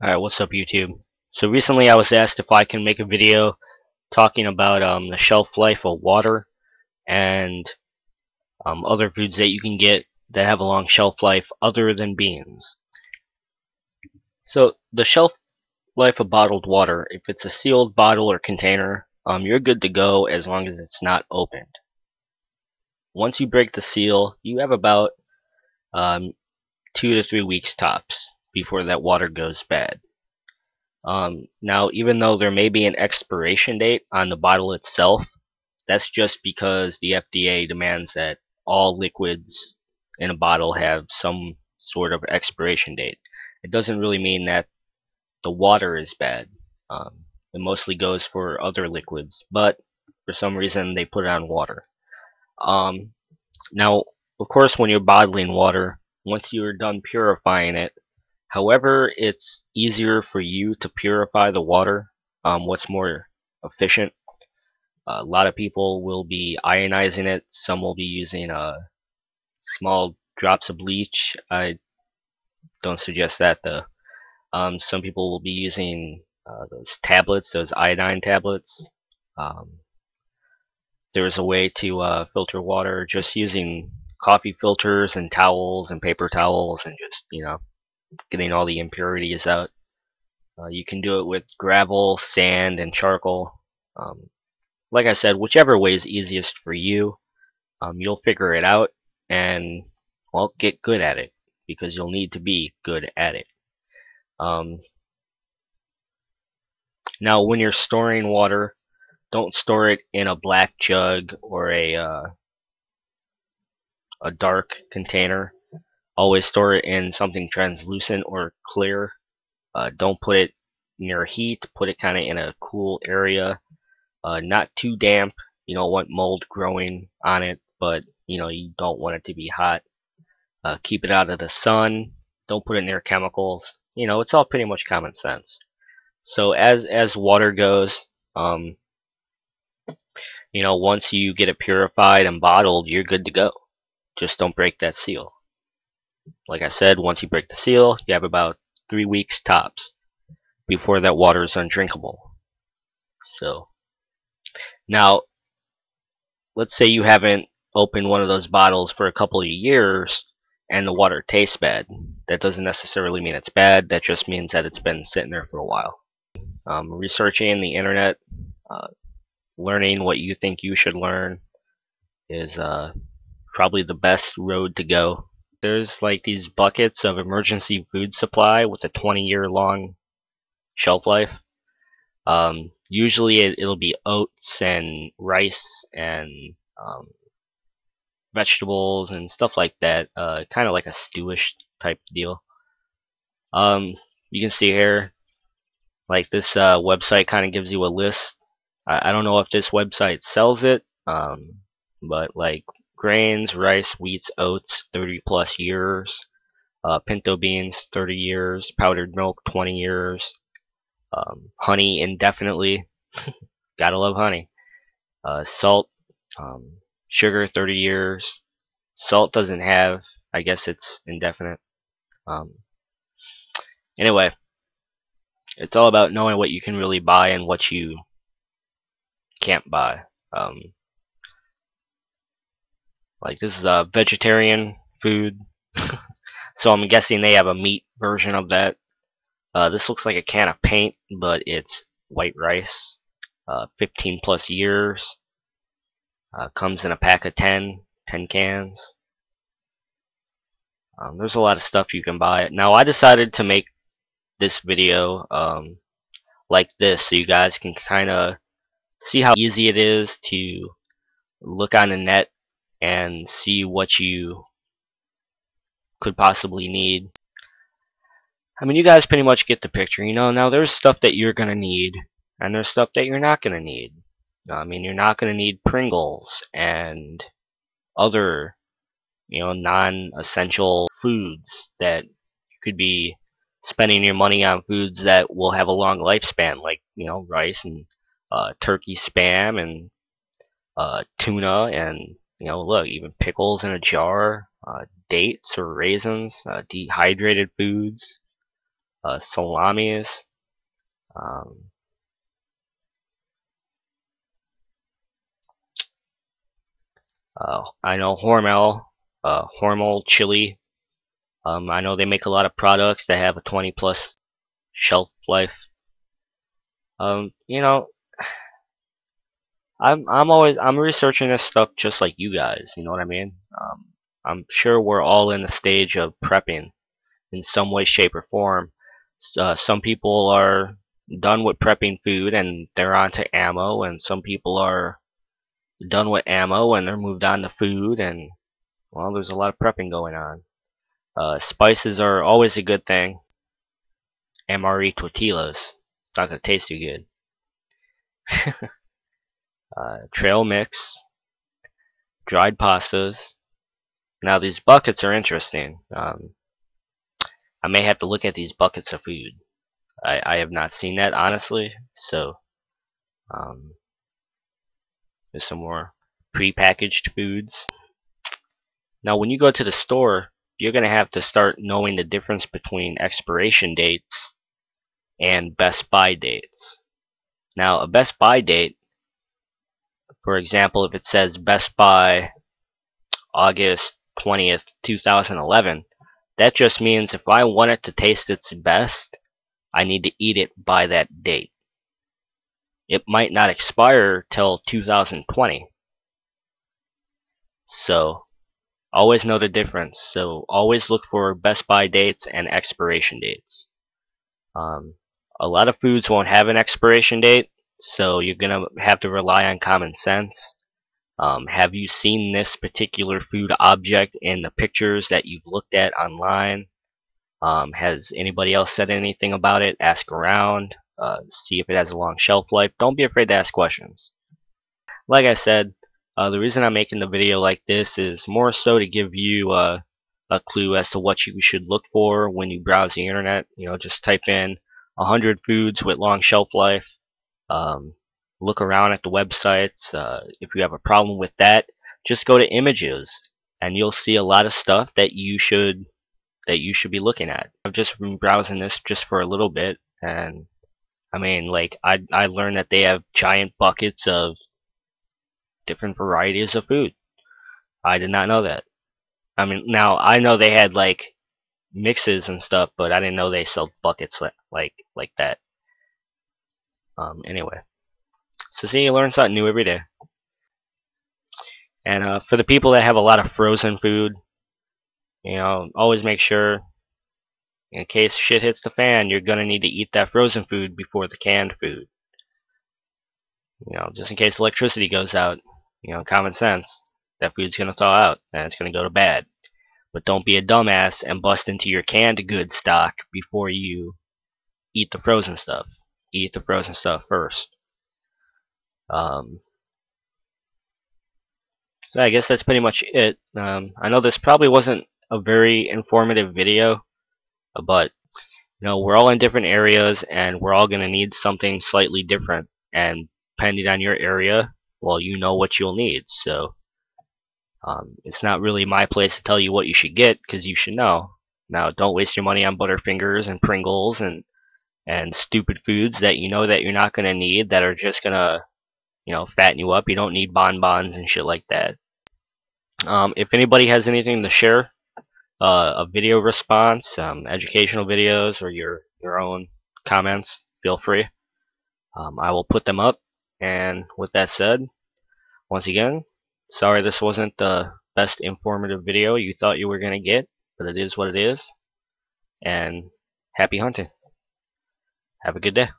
Alright, what's up YouTube? So recently I was asked if I can make a video talking about the shelf life of water and other foods that you can get that have a long shelf life other than beans. So the shelf life of bottled water, if it's a sealed bottle or container, you're good to go as long as it's not opened. Once you break the seal, you have about 2 to 3 weeks tops before that water goes bad. Now, even though there may be an expiration date on the bottle itself, that's just because the FDA demands that all liquids in a bottle have some sort of expiration date. It doesn't really mean that the water is bad. It mostly goes for other liquids, but for some reason they put it on water. Now, of course, when you're bottling water, once you're done purifying it, however it's easier for you to purify the water, what's more efficient. A lot of people will be ionizing it. Some will be using small drops of bleach. I don't suggest that though. Some people will be using those tablets, those iodine tablets. There's a way to filter water just using coffee filters and towels and paper towels and just, getting all the impurities out. You can do it with gravel, sand, and charcoal. Like I said, whichever way is easiest for you, you'll figure it out and, well, get good at it, because you'll need to be good at it. Now, when you're storing water, don't store it in a black jug or a dark container. Always store it in something translucent or clear. Don't put it near heat. Put it kind of in a cool area. Not too damp. You don't want mold growing on it, but you don't want it to be hot. Keep it out of the sun. Don't put it near chemicals. It's all pretty much common sense. So as water goes, once you get it purified and bottled, you're good to go. Just don't break that seal. Like I said, once you break the seal, you have about 3 weeks tops before that water is undrinkable. So now, let's say you haven't opened one of those bottles for a couple of years and the water tastes bad. That doesn't necessarily mean it's bad. That just means that it's been sitting there for a while. Researching the internet, learning what you think you should learn is probably the best road to go. There's like these buckets of emergency food supply with a 20-year long shelf life. Usually it'll be oats and rice and vegetables and stuff like that, kind of like a stewish type deal. You can see here, like this website kind of gives you a list. I don't know if this website sells it, but like grains, rice, wheats, oats, 30+ years. Pinto beans, 30 years. Powdered milk, 20 years. Honey, indefinitely. Gotta love honey. Salt, sugar, 30 years. Salt doesn't have, I guess it's indefinite. Anyway, it's all about knowing what you can really buy and what you can't buy. Like this is a vegetarian food, so I'm guessing they have a meat version of that. This looks like a can of paint, but it's white rice. 15+ years. Comes in a pack of 10 cans. There's a lot of stuff you can buy. Now I decided to make this video like this so you guys can kind of see how easy it is to look on the net and see what you could possibly need. I mean, you guys pretty much get the picture. Now there's stuff that you're gonna need and there's stuff that you're not gonna need. I mean, you're not gonna need Pringles and other non-essential foods that you could be spending your money on foods that will have a long lifespan, like rice and turkey spam and tuna and look, even pickles in a jar, dates or raisins, dehydrated foods, salamis. Um, I know Hormel chili. I know they make a lot of products that have a 20+ shelf life. You know, I'm researching this stuff just like you guys. You know what I mean? I'm sure we're all in the stage of prepping in some way, shape, or form. Some people are done with prepping food and they're on to ammo, and some people are done with ammo and they're moved on to food, and well, there's a lot of prepping going on. Spices are always a good thing. MRE tortillas. It's not gonna taste too good. Trail mix, dried pastas. Now these buckets are interesting. I may have to look at these buckets of food. I have not seen that honestly, so there's some more pre-packaged foods. Now when you go to the store, you're gonna have to start knowing the difference between expiration dates and best by dates. Now a best by date, for example, if it says best by August 20th, 2011, that just means if I want it to taste its best, I need to eat it by that date. It might not expire till 2020. So always know the difference. So always look for best by dates and expiration dates. A lot of foods won't have an expiration date, so you're gonna have to rely on common sense. Have you seen this particular food object in the pictures that you've looked at online? Has anybody else said anything about it? Ask around. See if it has a long shelf life. Don't be afraid to ask questions. Like I said, the reason I'm making the video like this is more so to give you a clue as to what you should look for when you browse the internet. You know, just type in 100 foods with long shelf life. Look around at the websites. If you have a problem with that, just go to images and you'll see a lot of stuff that you should be looking at. I've just been browsing this just for a little bit, and I mean, like, I learned that they have giant buckets of different varieties of food. I did not know that. I mean, now I know they had like mixes and stuff, but I didn't know they sold buckets like that. Anyway, so see, you learn something new every day. And for the people that have a lot of frozen food, you know, always make sure, in case shit hits the fan, you're gonna need to eat that frozen food before the canned food. You know, just in case electricity goes out, you know, common sense. That food's gonna thaw out and it's gonna go to bad. But don't be a dumbass and bust into your canned goods stock before you eat the frozen stuff. Eat the frozen stuff first. So I guess that's pretty much it. I know this probably wasn't a very informative video, but you know, we're all in different areas and we're all gonna need something slightly different, and depending on your area, well, you know what you'll need. So it's not really my place to tell you what you should get, because you should know. Now, don't waste your money on Butterfingers and Pringles and stupid foods that you know that you're not gonna need, that are just gonna, you know, fatten you up. You don't need bonbons and shit like that. If anybody has anything to share, a video response, educational videos, or your own comments, feel free. I will put them up. And with that said, once again, sorry this wasn't the best informative video you thought you were going to get, but it is what it is. And happy hunting. Have a good day.